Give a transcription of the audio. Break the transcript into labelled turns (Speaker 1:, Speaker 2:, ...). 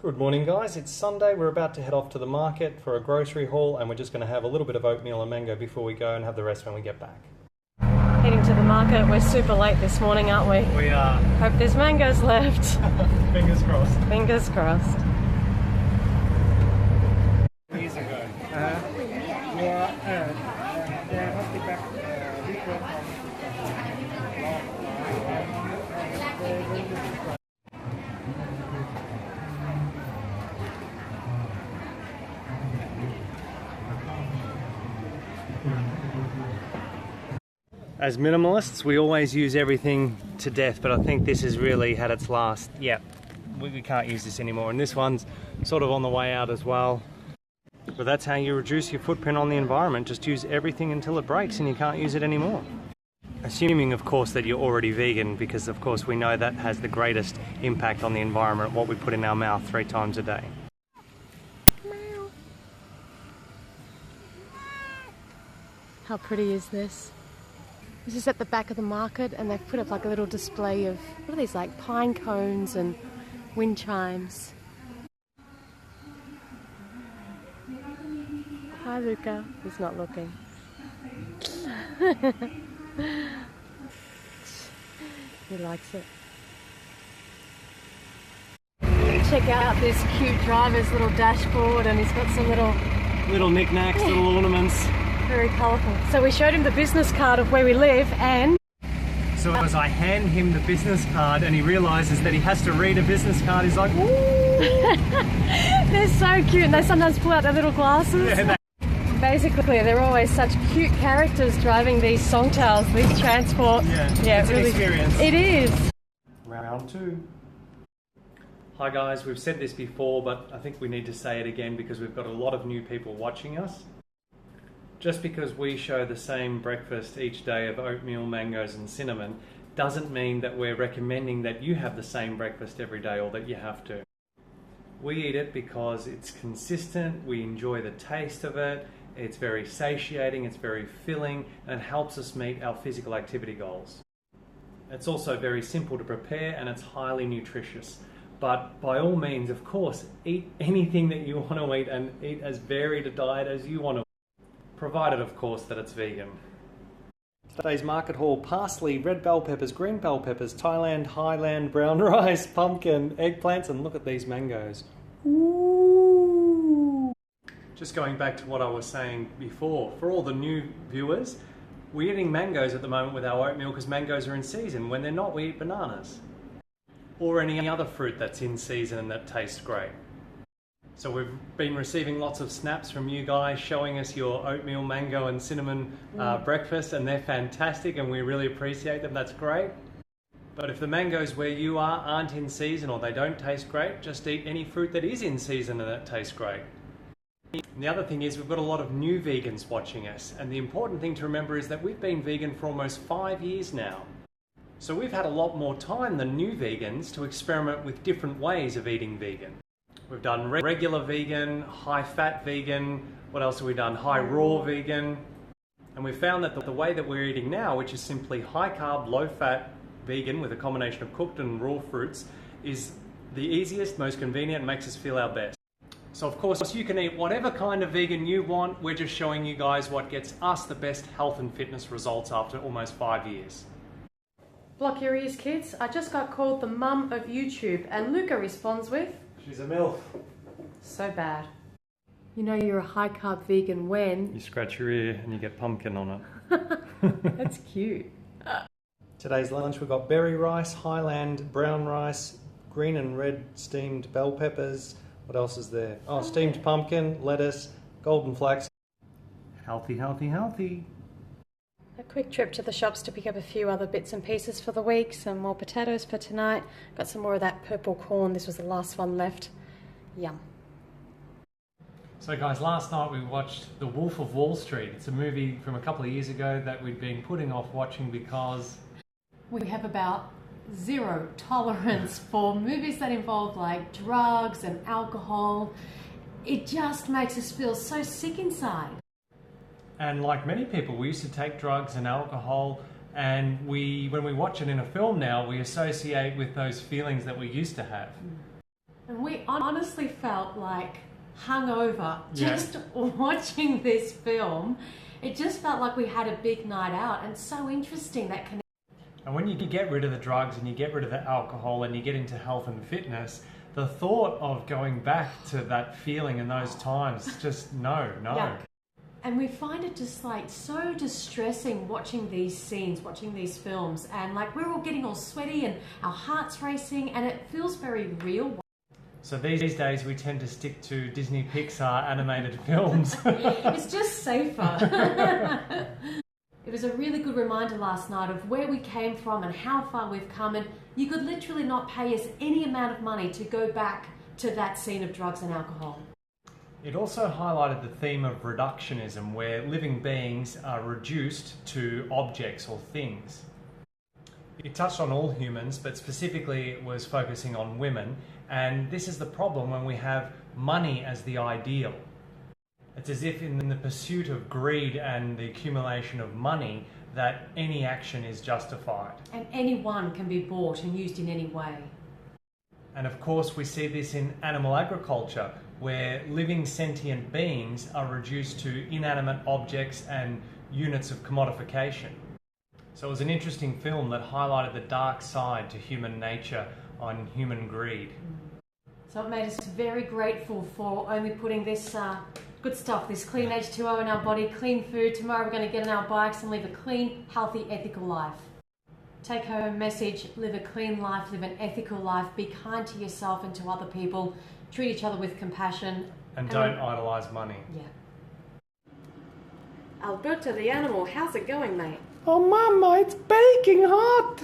Speaker 1: Good morning guys, it's Sunday. We're about to head off to the market for a grocery haul and we're just going to have a little bit of oatmeal and mango before we go and have the rest when we get back.
Speaker 2: Heading to the market. We're super late this morning, aren't we?
Speaker 1: We are.
Speaker 2: Hope there's mangoes left.
Speaker 1: Fingers crossed.
Speaker 2: Fingers crossed.
Speaker 1: Years ago. As minimalists, we always use everything to death, but I think this has really had its last. Yep, we can't use this anymore. And this one's sort of on the way out as well. But that's how you reduce your footprint on the environment. Just use everything until it breaks and you can't use it anymore. Assuming, of course, that you're already vegan, because of course we know that has the greatest impact on the environment, what we put in our mouth 3 times a day.
Speaker 2: How pretty is this? This is at the back of the market and they've put up like a little display of, what are these, like pine cones and wind chimes. Hi Luca, he's not looking. He likes it. Check out this cute driver's little dashboard, and he's got some little
Speaker 1: knickknacks, little ornaments.
Speaker 2: Very colourful. So we showed him the business card of where we live, and
Speaker 1: so as I hand him the business card and he realises that he has to read a business card, he's like, "Ooh!"
Speaker 2: They're so cute, and they sometimes pull out their little glasses.
Speaker 1: Yeah,
Speaker 2: Basically, they're always such cute characters driving these songtails, these transport.
Speaker 1: Yeah, it's
Speaker 2: really,
Speaker 1: an experience.
Speaker 2: It is.
Speaker 1: Round 2. Hi guys, we've said this before, but I think we need to say it again because we've got a lot of new people watching us. Just because we show the same breakfast each day of oatmeal, mangoes and cinnamon doesn't mean that we're recommending that you have the same breakfast every day or that you have to. We eat it because it's consistent, we enjoy the taste of it, it's very satiating, it's very filling, and it helps us meet our physical activity goals. It's also very simple to prepare and it's highly nutritious. But by all means, of course, eat anything that you want to eat and eat as varied a diet as you want to. Provided, of course, that it's vegan. Today's market haul: parsley, red bell peppers, green bell peppers, Thailand, Highland, brown rice, pumpkin, eggplants, and look at these mangoes. Ooh. Just going back to what I was saying before, for all the new viewers, we're eating mangoes at the moment with our oatmeal because mangoes are in season. When they're not, we eat bananas. Or any other fruit that's in season and that tastes great. So we've been receiving lots of snaps from you guys showing us your oatmeal, mango and cinnamon breakfast, and they're fantastic and we really appreciate them. That's great. But if the mangoes where you are aren't in season or they don't taste great, just eat any fruit that is in season and that tastes great. And the other thing is we've got a lot of new vegans watching us, and the important thing to remember is that we've been vegan for almost 5 years now. So we've had a lot more time than new vegans to experiment with different ways of eating vegan. We've done regular vegan, high-fat vegan, what else have we done? High-raw vegan. And we've found that the way that we're eating now, which is simply high-carb, low-fat vegan with a combination of cooked and raw fruits, is the easiest, most convenient, and makes us feel our best. So of course you can eat whatever kind of vegan you want. We're just showing you guys what gets us the best health and fitness results after almost 5 years.
Speaker 2: Block your ears, kids. I just got called the mum of YouTube, and Luca responds with,
Speaker 1: She's a MILF.
Speaker 2: so bad. You know you're a high-carb vegan when...
Speaker 1: You scratch your ear and you get pumpkin on it.
Speaker 2: That's cute.
Speaker 1: Today's lunch we've got berry rice, Highland brown rice, green and red steamed bell peppers. What else is there? Oh, steamed pumpkin, lettuce, golden flax. Healthy, healthy, healthy.
Speaker 2: A quick trip to the shops to pick up a few other bits and pieces for the week. Some more potatoes for tonight. Got some more of that purple corn. This was the last one left. Yum.
Speaker 1: So guys, last night we watched The Wolf of Wall Street. It's a movie from a couple of years ago that we'd been putting off watching because...
Speaker 2: we have about zero tolerance for movies that involve like drugs and alcohol. It just makes us feel so sick inside.
Speaker 1: And like many people, we used to take drugs and alcohol, and when we watch it in a film now, we associate with those feelings that we used to have.
Speaker 2: And we honestly felt like hungover
Speaker 1: Yeah.
Speaker 2: just watching this film. It just felt like we had a big night out, and so interesting that connection.
Speaker 1: And when you get rid of the drugs and you get rid of the alcohol and you get into health and fitness, the thought of going back to that feeling in those times, just no.
Speaker 2: Yeah. And we find it just like so distressing watching these scenes, watching these films, and like we're all getting all sweaty and our hearts racing, and it feels very real.
Speaker 1: So these days we tend to stick to Disney Pixar animated films.
Speaker 2: It's just safer. It was a really good reminder last night of where we came from and how far we've come, and you could literally not pay us any amount of money to go back to that scene of drugs and alcohol.
Speaker 1: It also highlighted the theme of reductionism, where living beings are reduced to objects or things. It touched on all humans, but specifically it was focusing on women, and this is the problem when we have money as the ideal. It's as if in the pursuit of greed and the accumulation of money that any action is justified.
Speaker 2: And anyone can be bought and used in any way.
Speaker 1: And of course we see this in animal agriculture, where living sentient beings are reduced to inanimate objects and units of commodification. So it was an interesting film that highlighted the dark side to human nature on human greed.
Speaker 2: So it made us very grateful for only putting this good stuff, this clean H2O in our body, clean food. Tomorrow we're going to get on our bikes and live a clean, healthy, ethical life. Take home message: live a clean life, live an ethical life, be kind to yourself and to other people, treat each other with compassion.
Speaker 1: And don't idolise money.
Speaker 2: Yeah. Alberto the animal, how's it going, mate?
Speaker 1: Oh, Mama, it's baking hot!